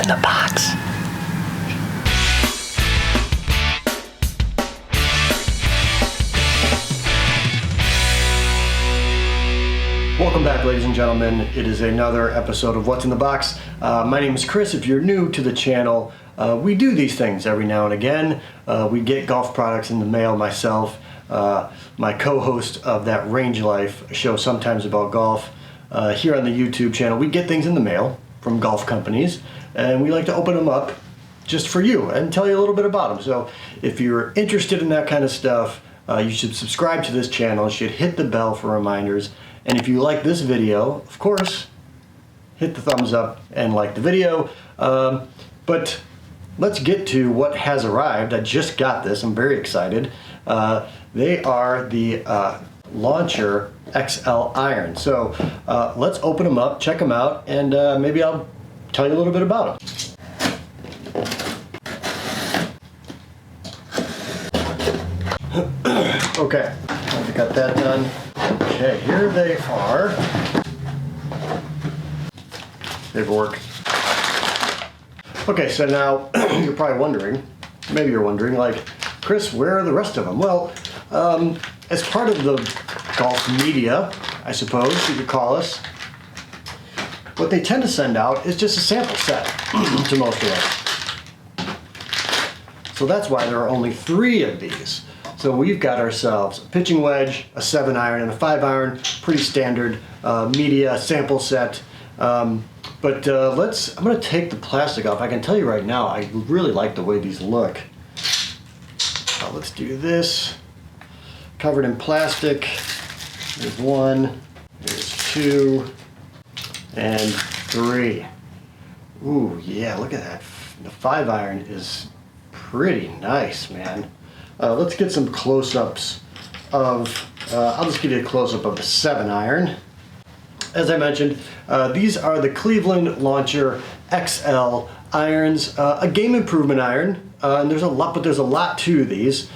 in the box? Welcome back, ladies and gentlemen. It is another episode of What's in the Box. My name is Chris. If you're new to the channel, we do these things every now and again. We get golf products in the mail. Myself, my co-host of That Range Life, a show sometimes about golf, here on the YouTube channel, we get things in the mail from golf companies, and we like to open them up just for you and tell you a little bit about them. So if you're interested in that kind of stuff, you should subscribe to this channel. You should hit the bell for reminders. And if you like this video, of course, hit the thumbs up and like the video. But let's get to what has arrived. I just got this. I'm very excited. They are the Launcher XL irons. So let's open them up, check them out, and maybe I'll tell you a little bit about them. Okay, I've got that done. Okay, here they are. Paperwork. Okay, so now you're probably wondering, maybe you're wondering, like, Chris, where are the rest of them? Well, as part of the golf media, I suppose you could call us, what they tend to send out is just a sample set to most of us. So that's why there are only 3 of these. So we've got ourselves a pitching wedge, a 7-iron, and a 5-iron, pretty standard media sample set. I'm gonna take the plastic off. I can tell you right now, I really like the way these look. Let's do this. Covered in plastic. There's 1, there's 2, and 3. Ooh, yeah, look at that. The 5-iron is pretty nice, man. Let's get some close-ups of, I'll just give you a close-up of the 7-iron. As I mentioned, these are the Cleveland Launcher XL irons, a game improvement iron, and there's a lot to these.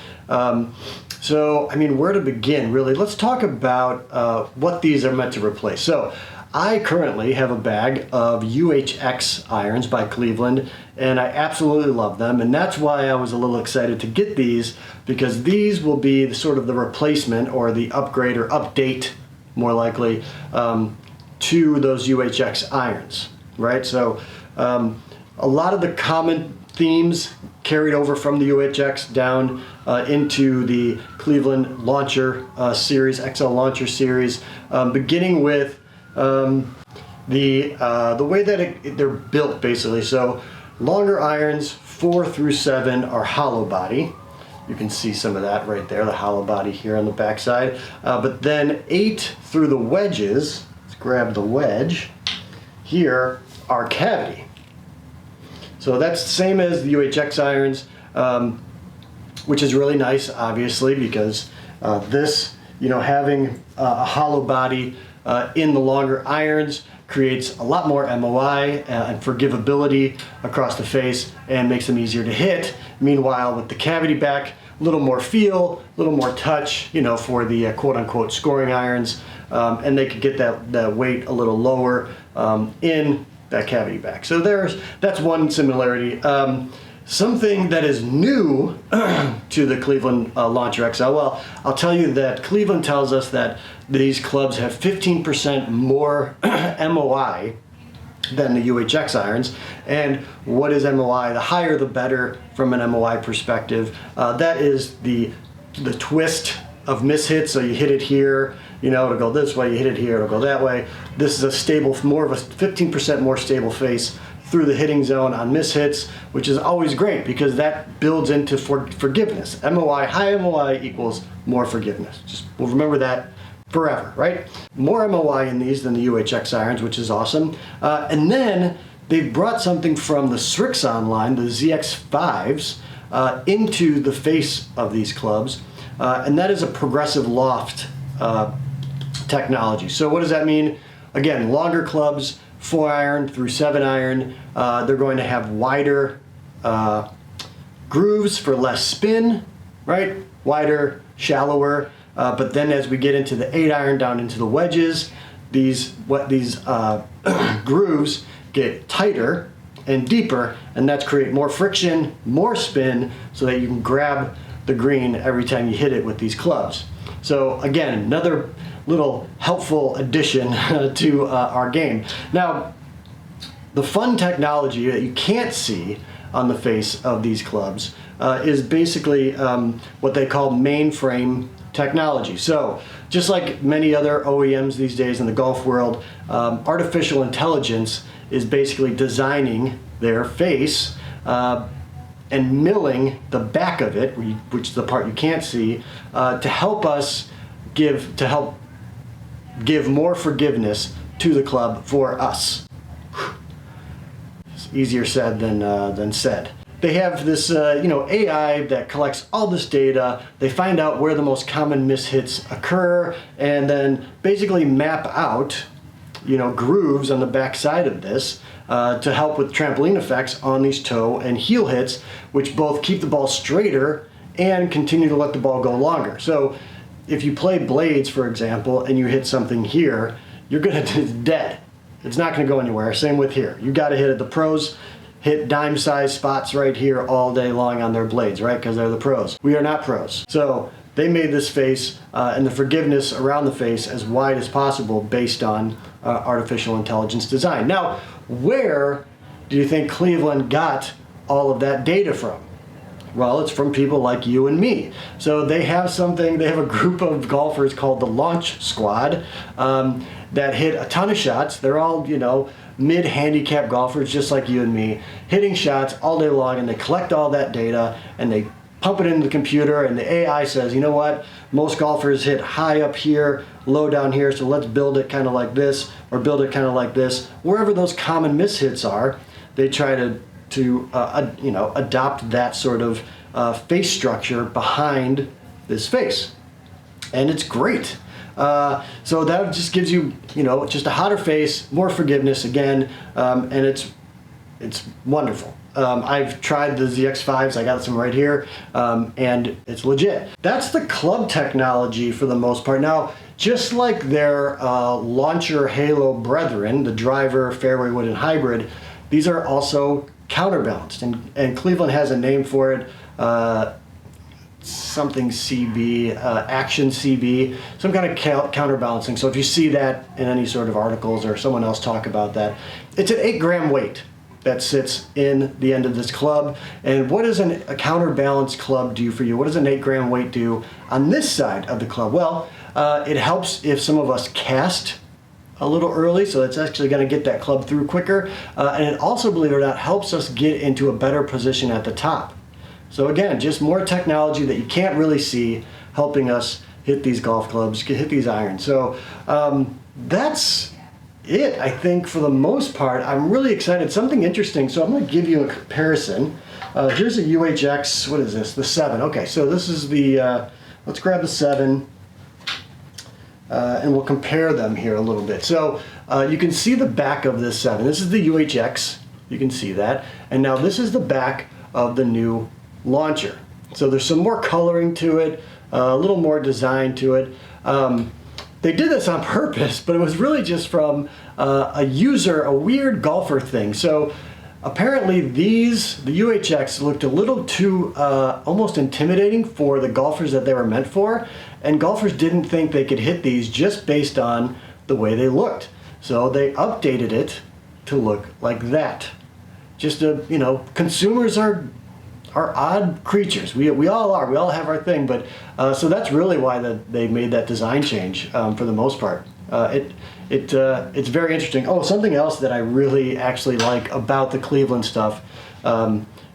So, I mean, where to begin, really? Let's talk about what these are meant to replace. So, I currently have a bag of UHX irons by Cleveland, and I absolutely love them, and that's why I was a little excited to get these, because these will be sort of the replacement or the upgrade or update, more likely, to those UHX irons, right? So a lot of the common themes carried over from the UHX down into the Cleveland Launcher series, XL Launcher series, beginning with the way that they're built, basically. So longer irons 4 through 7 are hollow body. You can see some of that right there, the hollow body here on the backside. But then 8 through the wedges, let's grab the wedge, here are cavity. So that's the same as the UHX irons, which is really nice, obviously, because this, having a hollow body in the longer irons creates a lot more MOI and forgivability across the face and makes them easier to hit. Meanwhile, with the cavity back, a little more feel, a little more touch, for the quote-unquote scoring irons, and they could get that weight a little lower in that cavity back. So that's one similarity. Something that is new to the Cleveland Launcher XL, well, I'll tell you that Cleveland tells us that these clubs have 15% more MOI than the UHX irons. And what is MOI? The higher the better from an MOI perspective. That is the twist of mishits. So you hit it here, it'll go this way, you hit it here, it'll go that way. This is a stable, more of a 15% more stable face through the hitting zone on mishits, which is always great because that builds into forgiveness. MOI, high MOI equals more forgiveness. We'll remember that forever, right? More MOI in these than the UHX irons, which is awesome. And then they've brought something from the Srixon line, the ZX5s, into the face of these clubs, and that is a progressive loft technology. So what does that mean? Again, longer clubs, 4-iron through 7-iron, they're going to have wider grooves for less spin, right? Wider, shallower. But then as we get into the 8-iron down into the wedges, these grooves get tighter and deeper, and that's create more friction, more spin, so that you can grab the green every time you hit it with these clubs. So again, another little helpful addition to our game. Now, the fun technology that you can't see on the face of these clubs is basically what they call mainframe technology. So just like many other OEMs these days in the golf world, artificial intelligence is basically designing their face and milling the back of it, which is the part you can't see, to help us give more forgiveness to the club for us. It's easier said than said. They have this AI that collects all this data. They find out where the most common mishits occur, and then basically map out grooves on the back side of this to help with trampoline effects on these toe and heel hits, which both keep the ball straighter and continue to let the ball go longer. So if you play blades, for example, and you hit something here, it's dead. It's not going to go anywhere. Same with here. You got to hit it. The pros hit dime-sized spots right here all day long on their blades, right? Because they're the pros. We are not pros. So they made this face and the forgiveness around the face as wide as possible based on artificial intelligence design. Now, where do you think Cleveland got all of that data from? Well, it's from people like you and me. So they have a group of golfers called the Launch Squad that hit a ton of shots. They're all, mid-handicap golfers just like you and me, hitting shots all day long, and they collect all that data and they pump it into the computer, and the AI says, you know what, most golfers hit high up here, low down here, so let's build it kind of like this, or build it kind of like this. Wherever those common mishits are, they try to adopt that sort of face structure behind this face, and it's great. So that just gives you, just a hotter face, more forgiveness again, and it's wonderful. I've tried the ZX5s, I got some right here, and it's legit. That's the club technology for the most part. Now, just like their launcher halo brethren, the driver, fairway wood, and hybrid, these are also counterbalanced, and Cleveland has a name for it, something CB, Action CB, some kind of counterbalancing. So if you see that in any sort of articles or someone else talk about that, it's an 8-gram weight that sits in the end of this club. And what does a counterbalanced club do for you? What does an 8-gram weight do on this side of the club? Well, it helps if some of us cast a little early, so it's actually going to get that club through quicker. And it also, believe it or not, helps us get into a better position at the top. So again, just more technology that you can't really see, helping us hit these golf clubs, hit these irons. So that's it, I think, for the most part. I'm really excited. Something interesting. So I'm going to give you a comparison. Here's a UHX. What is this? The 7. Okay, so this is the. Let's grab the 7. And we'll compare them here a little bit. So you can see the back of this 7. This is the UHX. You can see that. And now this is the back of the new launcher. So there's some more coloring to it, a little more design to it. They did this on purpose, but it was really just from a weird golfer thing. So apparently the UHX looked a little too almost intimidating for the golfers that they were meant for, and golfers didn't think they could hit these just based on the way they looked. So they updated it to look like that. Just consumers are odd creatures. We all are. We all have our thing, but so that's really why they made that design change for the most part. It's very interesting. Oh, something else that I really actually like about the Cleveland stuff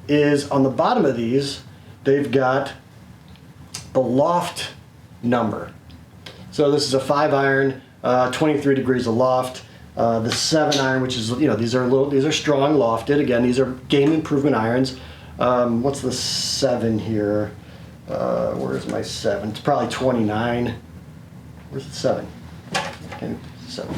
is on the bottom of these, they've got the loft number. So this is a 5-iron, 23 degrees of loft. The 7-iron, which is, these are strong lofted. Again, these are game improvement irons. What's the 7 here? Where's my 7? It's probably 29. Where's the 7? Okay, 7.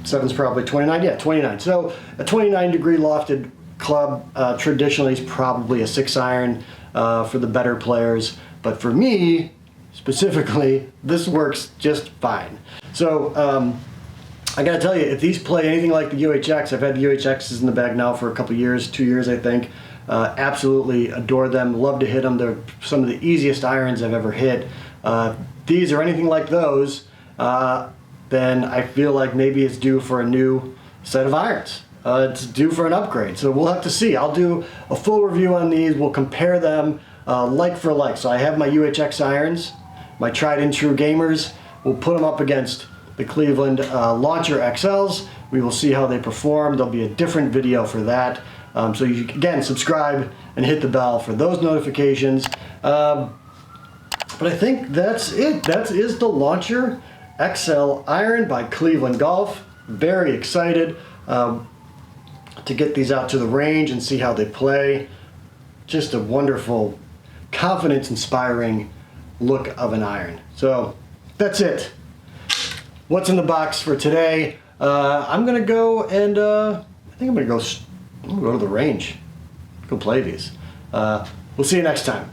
7's probably 29. Yeah, 29. So a 29-degree lofted club traditionally is probably a 6-iron for the better players. But for me, specifically, this works just fine. So I gotta tell you, if these play anything like the UHX, I've had the UHXs in the bag now for a couple years, 2 years I think. Absolutely adore them, love to hit them. They're some of the easiest irons I've ever hit. These are anything like those, then I feel like maybe it's due for a new set of irons. It's due for an upgrade, so we'll have to see. I'll do a full review on these. We'll compare them like for like. So I have my UHX irons, my tried and true gamers. We'll put them up against the Cleveland Launcher XLs. We will see how they perform. There'll be a different video for that. So you again, subscribe and hit the bell for those notifications. But I think that's it. That is the Launcher XL iron by Cleveland Golf. Very excited to get these out to the range and see how they play. Just a wonderful, confidence-inspiring look of an iron. So that's it. What's in the box for today? I'm gonna go and I think I'm gonna go to the range. Go play these. We'll see you next time.